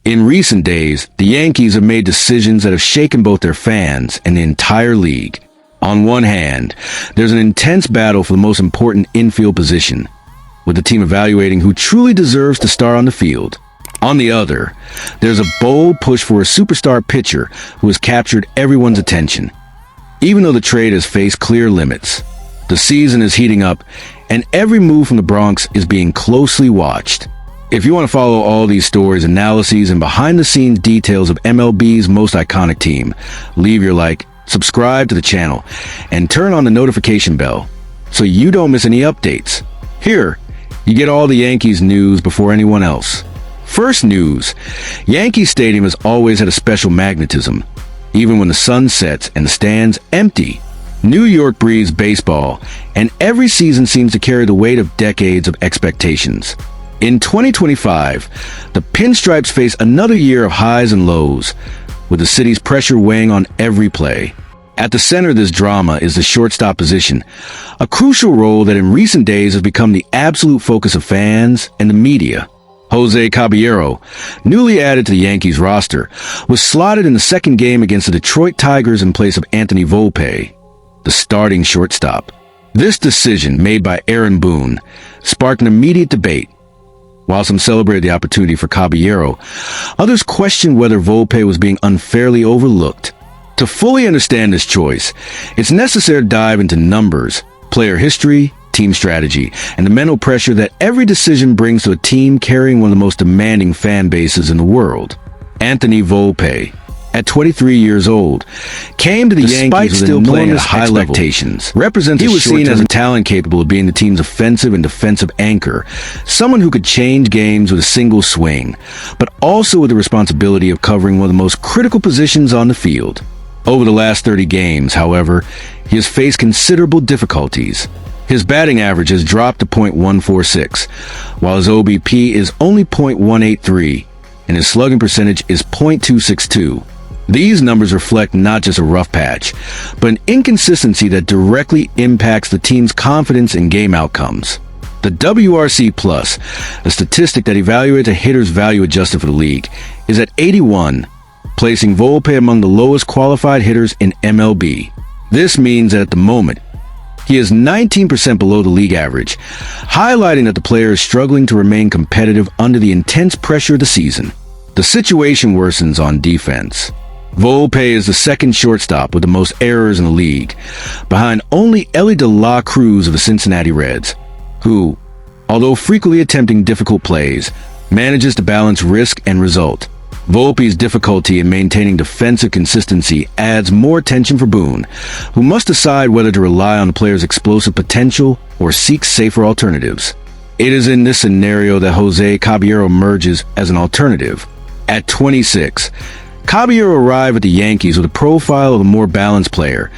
In recent days, the Yankees have made decisions that have shaken both their fans and the entire league. On one hand, there's an intense battle for the most important infield position, with the team evaluating who truly deserves to start on the field. On the other, there's a bold push for a superstar pitcher who has captured everyone's attention. Even though the trade has faced clear limits, the season is heating up, and every move from the Bronx is being closely watched. If you want to follow all these stories, analyses, and behind-the-scenes details of MLB's most iconic team, leave your like, subscribe to the channel, and turn on the notification bell so you don't miss any updates. Here, you get all the Yankees news before anyone else. First news, Yankee Stadium has always had a special magnetism, even when the sun sets and the stands empty. New York breathes baseball, and every season seems to carry the weight of decades of expectations. In 2025, the Pinstripes face another year of highs and lows, with the city's pressure weighing on every play. At the center of this drama is the shortstop position, a crucial role that in recent days has become the absolute focus of fans and the media. José Caballero, newly added to the Yankees roster, was slotted in the second game against the Detroit Tigers in place of Anthony Volpe, the starting shortstop. This decision, made by Aaron Boone, sparked an immediate debate. While some celebrated the opportunity for Caballero, others questioned whether Volpe was being unfairly overlooked. To fully understand this choice, it's necessary to dive into numbers, player history, team strategy, and the mental pressure that every decision brings to a team carrying one of the most demanding fan bases in the world. Anthony Volpe, at 23 years old, came to the Yankees with enormous high expectations. He was seen as a talent capable of being the team's offensive and defensive anchor, someone who could change games with a single swing, but also with the responsibility of covering one of the most critical positions on the field. Over the last 30 games, however, he has faced considerable difficulties. His batting average has dropped to .146, while his OBP is only .183, and his slugging percentage is .262. These numbers reflect not just a rough patch, but an inconsistency that directly impacts the team's confidence in game outcomes. The WRC+, a statistic that evaluates a hitter's value adjusted for the league, is at 81, placing Volpe among the lowest qualified hitters in MLB. This means that at the moment, he is 19% below the league average, highlighting that the player is struggling to remain competitive under the intense pressure of the season. The situation worsens on defense. Volpe is the second shortstop with the most errors in the league, behind only Elly De La Cruz of the Cincinnati Reds, who, although frequently attempting difficult plays, manages to balance risk and result. Volpe's difficulty in maintaining defensive consistency adds more tension for Boone, who must decide whether to rely on the player's explosive potential or seek safer alternatives. It is in this scenario that José Caballero emerges as an alternative. At 26, Caballero arrived at the Yankees with a profile of a more balanced player,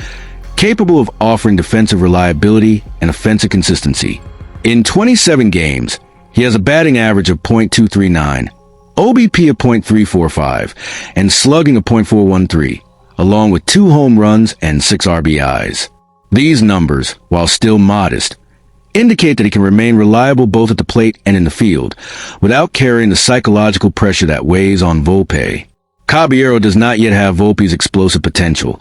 capable of offering defensive reliability and offensive consistency. In 27 games, he has a batting average of .239, OBP of .345, and slugging of .413, along with 2 home runs and 6 RBIs. These numbers, while still modest, indicate that he can remain reliable both at the plate and in the field, without carrying the psychological pressure that weighs on Volpe. Caballero does not yet have Volpe's explosive potential,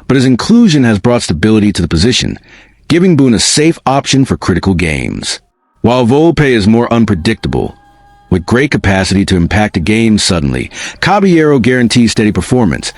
but his inclusion has brought stability to the position, giving Boone a safe option for critical games. While Volpe is more unpredictable, with great capacity to impact a game suddenly, Caballero guarantees steady performance,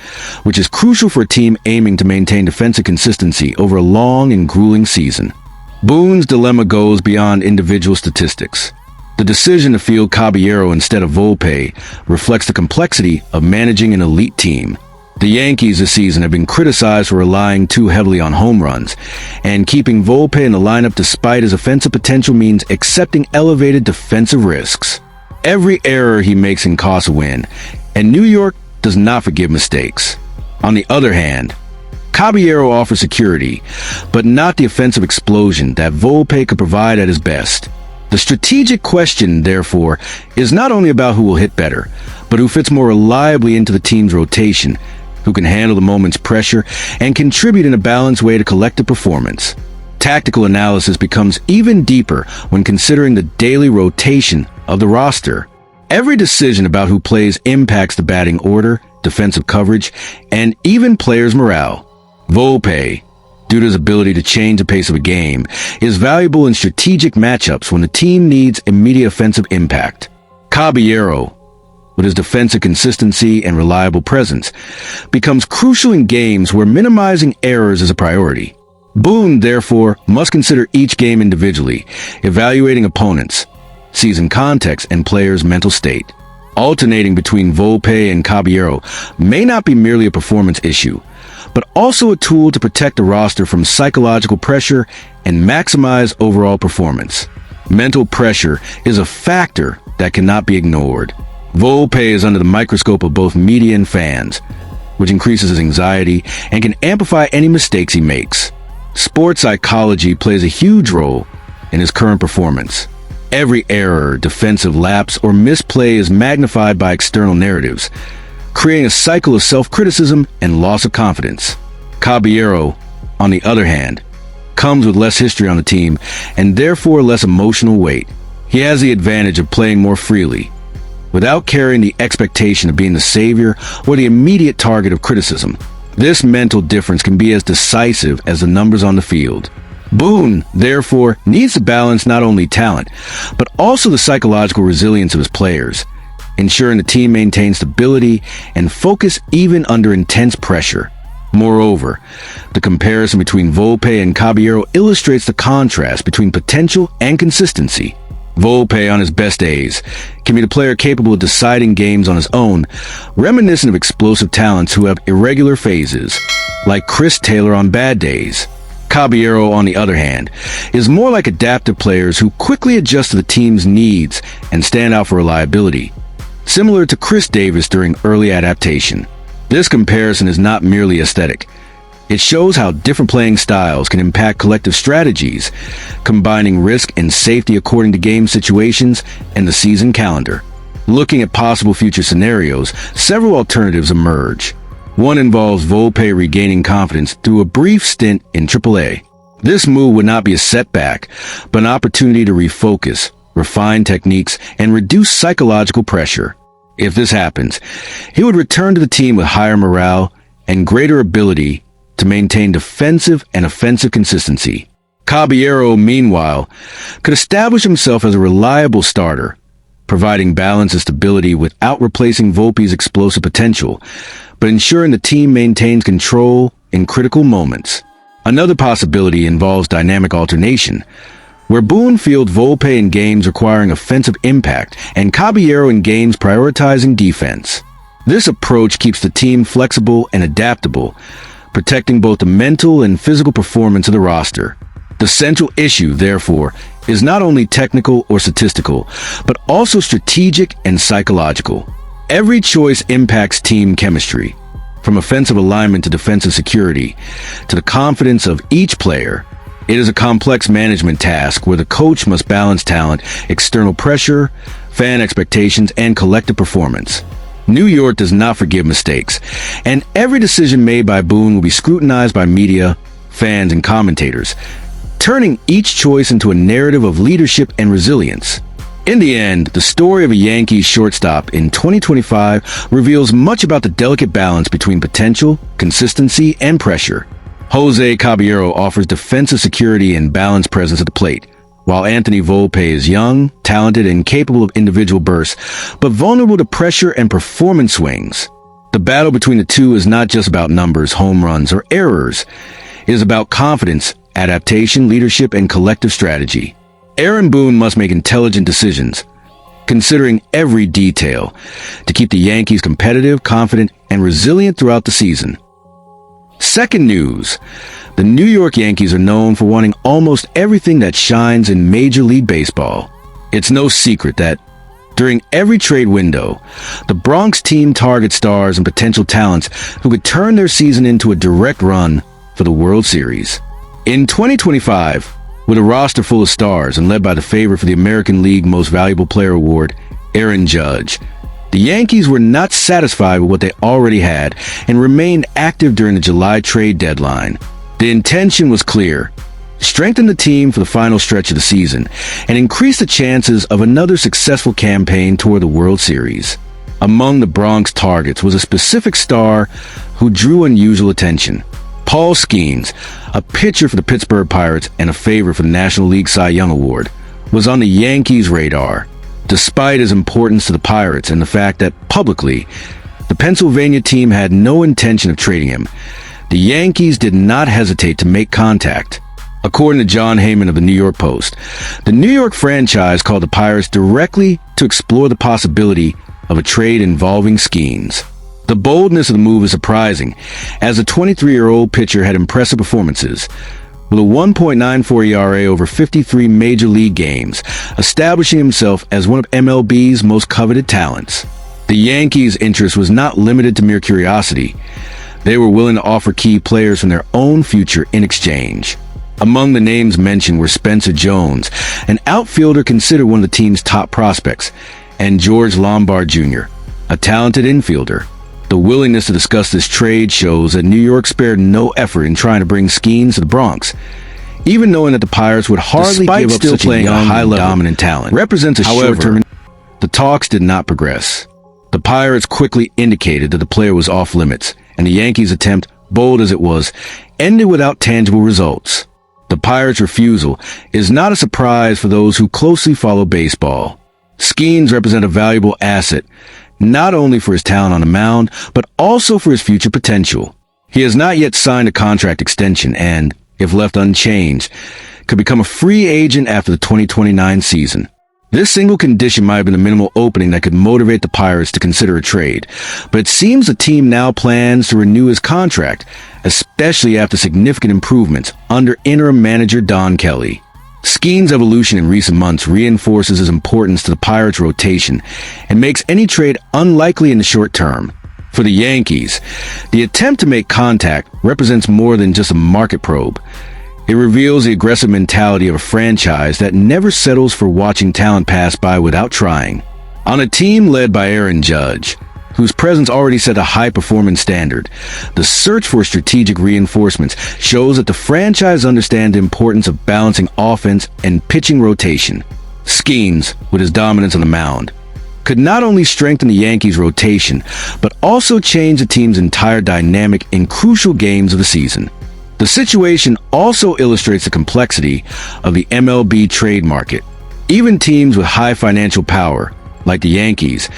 which is crucial for a team aiming to maintain defensive consistency over a long and grueling season. Boone's dilemma goes beyond individual statistics. The decision to field Caballero instead of Volpe reflects the complexity of managing an elite team. The Yankees this season have been criticized for relying too heavily on home runs, and keeping Volpe in the lineup despite his offensive potential means accepting elevated defensive risks. Every error he makes can cost a win, and New York does not forgive mistakes. On the other hand, Caballero offers security, but not the offensive explosion that Volpe could provide at his best. The strategic question, therefore, is not only about who will hit better, but who fits more reliably into the team's rotation, who can handle the moment's pressure and contribute in a balanced way to collective performance. Tactical analysis becomes even deeper when considering the daily rotation of the roster. Every decision about who plays impacts the batting order, defensive coverage, and even players' morale. Volpe, due to his ability to change the pace of a game, is valuable in strategic matchups when the team needs immediate offensive impact. Caballero, with his defensive consistency and reliable presence, becomes crucial in games where minimizing errors is a priority. Boone, therefore, must consider each game individually, evaluating opponents, season context, and players' mental state. Alternating between Volpe and Caballero may not be merely a performance issue, but also a tool to protect the roster from psychological pressure and maximize overall performance. Mental pressure is a factor that cannot be ignored. Volpe is under the microscope of both media and fans, which increases his anxiety and can amplify any mistakes he makes. Sports psychology plays a huge role in his current performance. Every error, defensive lapse, or misplay is magnified by external narratives, creating a cycle of self-criticism and loss of confidence. Caballero, on the other hand, comes with less history on the team and therefore less emotional weight. He has the advantage of playing more freely, without carrying the expectation of being the savior or the immediate target of criticism. This mental difference can be as decisive as the numbers on the field. Boone, therefore, needs to balance not only talent, but also the psychological resilience of his players, ensuring the team maintains stability and focus even under intense pressure. Moreover, the comparison between Volpe and Caballero illustrates the contrast between potential and consistency. Volpe, on his best days, can be the player capable of deciding games on his own, reminiscent of explosive talents who have irregular phases, like Chris Taylor on bad days. Caballero, on the other hand, is more like adaptive players who quickly adjust to the team's needs and stand out for reliability, similar to Chris Davis during early adaptation. This comparison is not merely aesthetic. It shows how different playing styles can impact collective strategies, combining risk and safety according to game situations and the season calendar. Looking at possible future scenarios, several alternatives emerge. One involves Volpe regaining confidence through a brief stint in AAA. This move would not be a setback, but an opportunity to refocus, refine techniques, and reduce psychological pressure. If this happens, he would return to the team with higher morale and greater ability to maintain defensive and offensive consistency. Caballero, meanwhile, could establish himself as a reliable starter, providing balance and stability without replacing Volpe's explosive potential, but ensuring the team maintains control in critical moments. Another possibility involves dynamic alternation, where Boone fields Volpe in games requiring offensive impact and Caballero in games prioritizing defense. This approach keeps the team flexible and adaptable, protecting both the mental and physical performance of the roster. The central issue, therefore, is not only technical or statistical, but also strategic and psychological. Every choice impacts team chemistry, from offensive alignment to defensive security, to the confidence of each player. It is a complex management task where the coach must balance talent, external pressure, fan expectations, and collective performance. New York does not forgive mistakes, and every decision made by Boone will be scrutinized by media, fans, and commentators, turning each choice into a narrative of leadership and resilience. In the end, the story of a Yankees shortstop in 2025 reveals much about the delicate balance between potential, consistency, and pressure. José Caballero offers defensive security and balanced presence at the plate, while Anthony Volpe is young, talented, and capable of individual bursts, but vulnerable to pressure and performance swings. The battle between the two is not just about numbers, home runs, or errors. It is about confidence, adaptation, leadership, and collective strategy. Aaron Boone must make intelligent decisions, considering every detail, to keep the Yankees competitive, confident, and resilient throughout the season. Second news, the New York Yankees are known for wanting almost everything that shines in Major League Baseball. It's no secret that, during every trade window, the Bronx team targets stars and potential talents who could turn their season into a direct run for the World Series. In 2025, with a roster full of stars and led by the favorite for the American League Most Valuable Player Award, Aaron Judge, the Yankees were not satisfied with what they already had and remained active during the July trade deadline. The intention was clear: strengthen the team for the final stretch of the season, and increase the chances of another successful campaign toward the World Series. Among the Bronx targets was a specific star who drew unusual attention. Paul Skenes, a pitcher for the Pittsburgh Pirates and a favorite for the National League Cy Young Award, was on the Yankees' radar. Despite his importance to the Pirates and the fact that, publicly, the Pennsylvania team had no intention of trading him, the Yankees did not hesitate to make contact. According to John Heyman of the New York Post, the New York franchise called the Pirates directly to explore the possibility of a trade involving Skenes. The boldness of the move is surprising, as the 23-year-old pitcher had impressive performances, with a 1.94 ERA over 53 major league games, establishing himself as one of MLB's most coveted talents. The Yankees' interest was not limited to mere curiosity. They were willing to offer key players from their own future in exchange. Among the names mentioned were Spencer Jones, an outfielder considered one of the team's top prospects, and George Lombard Jr., a talented infielder. The willingness to discuss this trade shows that New York spared no effort in trying to bring Skenes to the Bronx, even knowing that the Pirates would hardly give up such a young, high-level, dominant talent. Represents a short-term. The talks did not progress. The Pirates quickly indicated that the player was off limits, and the Yankees' attempt, bold as it was, ended without tangible results. The Pirates' refusal is not a surprise for those who closely follow baseball. Skenes represent a valuable asset, not only for his talent on the mound, but also for his future potential. He has not yet signed a contract extension and, if left unchanged, could become a free agent after the 2029 season. This single condition might have been the minimal opening that could motivate the Pirates to consider a trade, but it seems the team now plans to renew his contract, especially after significant improvements under interim manager Don Kelly. Skenes' evolution in recent months reinforces his importance to the Pirates' rotation and makes any trade unlikely in the short term. For the Yankees, the attempt to make contact represents more than just a market probe. It reveals the aggressive mentality of a franchise that never settles for watching talent pass by without trying. On a team led by Aaron Judge, whose presence already set a high-performance standard, the search for strategic reinforcements shows that the franchise understands the importance of balancing offense and pitching rotation. Skenes, with his dominance on the mound, could not only strengthen the Yankees' rotation, but also change the team's entire dynamic in crucial games of the season. The situation also illustrates the complexity of the MLB trade market. Even teams with high financial power, like the Yankees,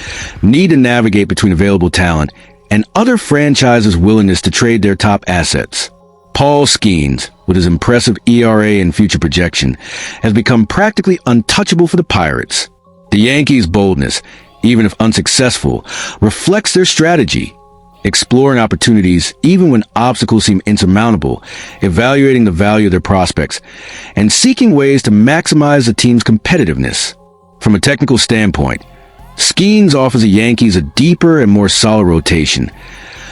need to navigate between available talent and other franchises' willingness to trade their top assets. Paul Skenes, with his impressive ERA and future projection, has become practically untouchable for the Pirates. The Yankees' boldness, even if unsuccessful, reflects their strategy, exploring opportunities even when obstacles seem insurmountable, evaluating the value of their prospects, and seeking ways to maximize the team's competitiveness. From a technical standpoint, Skenes offers the Yankees a deeper and more solid rotation,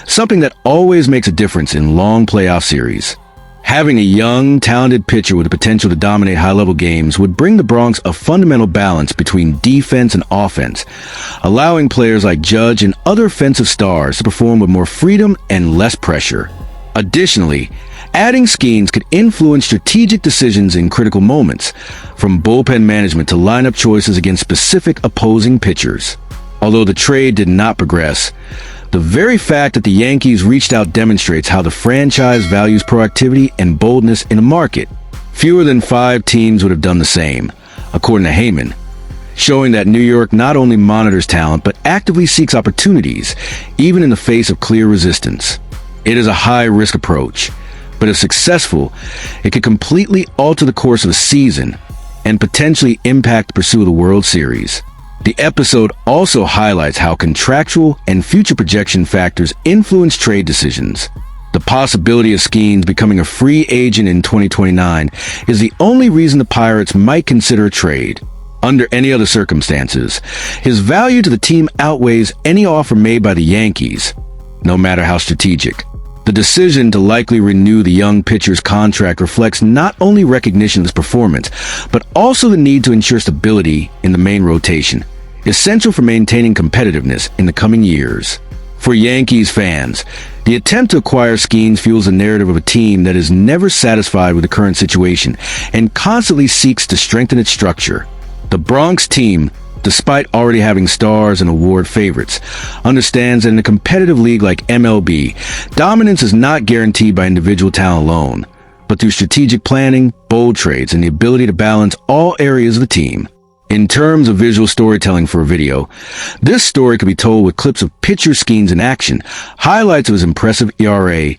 something that always makes a difference in long playoff series. Having a young, talented pitcher with the potential to dominate high-level games would bring the Bronx a fundamental balance between defense and offense, allowing players like Judge and other offensive stars to perform with more freedom and less pressure. Additionally, adding Skenes could influence strategic decisions in critical moments, from bullpen management to lineup choices against specific opposing pitchers. Although the trade did not progress, the very fact that the Yankees reached out demonstrates how the franchise values proactivity and boldness in the market. Fewer than 5 teams would have done the same, according to Heyman, showing that New York not only monitors talent but actively seeks opportunities, even in the face of clear resistance. It is a high-risk approach, but if successful, it could completely alter the course of a season and potentially impact the pursuit of the World Series. The episode also highlights how contractual and future projection factors influence trade decisions. The possibility of Skenes becoming a free agent in 2029 is the only reason the Pirates might consider a trade. Under any other circumstances, his value to the team outweighs any offer made by the Yankees, no matter how strategic. The decision to likely renew the young pitcher's contract reflects not only recognition of his performance, but also the need to ensure stability in the main rotation, essential for maintaining competitiveness in the coming years. For Yankees fans, the attempt to acquire Skenes fuels the narrative of a team that is never satisfied with the current situation and constantly seeks to strengthen its structure. The Bronx team, despite already having stars and award favorites, understands that in a competitive league like MLB, dominance is not guaranteed by individual talent alone, but through strategic planning, bold trades, and the ability to balance all areas of the team. In terms of visual storytelling for a video, this story could be told with clips of pitcher Skenes in action, highlights of his impressive ERA,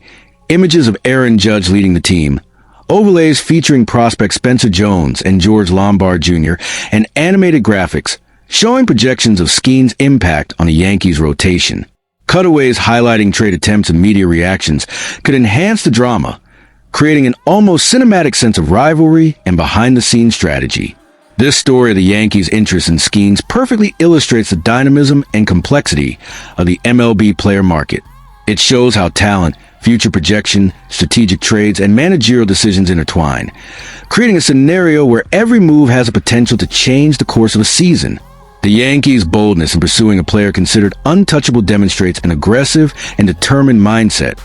images of Aaron Judge leading the team, overlays featuring prospects Spencer Jones and George Lombard Jr., and animated graphics showing projections of Skenes' impact on the Yankees' rotation. Cutaways highlighting trade attempts and media reactions could enhance the drama, creating an almost cinematic sense of rivalry and behind-the-scenes strategy. This story of the Yankees' interest in Skenes perfectly illustrates the dynamism and complexity of the MLB player market. It shows how talent, future projection, strategic trades, and managerial decisions intertwine, creating a scenario where every move has the potential to change the course of a season. The Yankees' boldness in pursuing a player considered untouchable demonstrates an aggressive and determined mindset,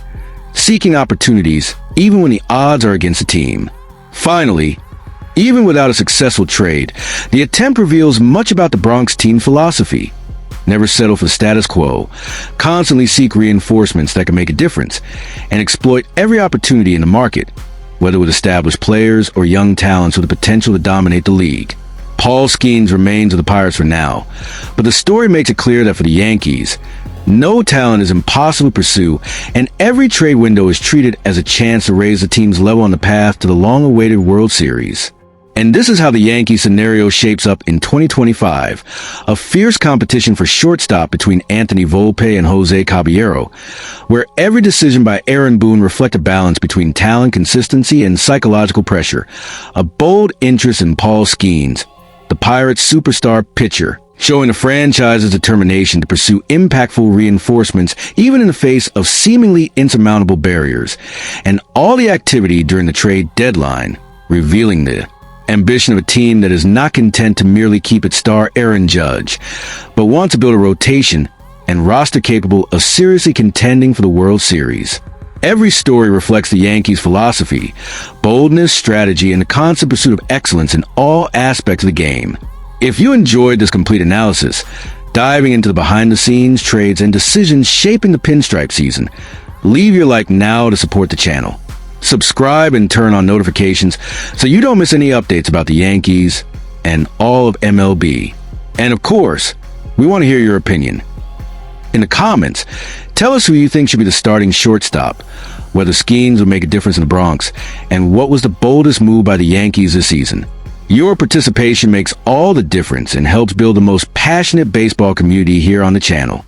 seeking opportunities even when the odds are against the team. Finally, even without a successful trade, the attempt reveals much about the Bronx team philosophy. Never settle for status quo, constantly seek reinforcements that can make a difference, and exploit every opportunity in the market, whether with established players or young talents with the potential to dominate the league. Paul Skenes remains with the Pirates for now, but the story makes it clear that for the Yankees, no talent is impossible to pursue, and every trade window is treated as a chance to raise the team's level on the path to the long-awaited World Series. And this is how the Yankee scenario shapes up in 2025, a fierce competition for shortstop between Anthony Volpe and José Caballero, where every decision by Aaron Boone reflects a balance between talent, consistency, and psychological pressure. A bold interest in Paul Skenes, the Pirates' superstar pitcher, showing the franchise's determination to pursue impactful reinforcements even in the face of seemingly insurmountable barriers, and all the activity during the trade deadline, revealing the ambition of a team that is not content to merely keep its star Aaron Judge, but wants to build a rotation and roster capable of seriously contending for the World Series. Every story reflects the Yankees' philosophy, boldness, strategy, and the constant pursuit of excellence in all aspects of the game. If you enjoyed this complete analysis, diving into the behind-the-scenes trades and decisions shaping the pinstripe season, leave your like now to support the channel. Subscribe and turn on notifications so you don't miss any updates about the Yankees and all of MLB. And of course, we want to hear your opinion. In the comments, tell us who you think should be the starting shortstop, whether Skenes will make a difference in the Bronx, and what was the boldest move by the Yankees this season. Your participation makes all the difference and helps build the most passionate baseball community here on the channel.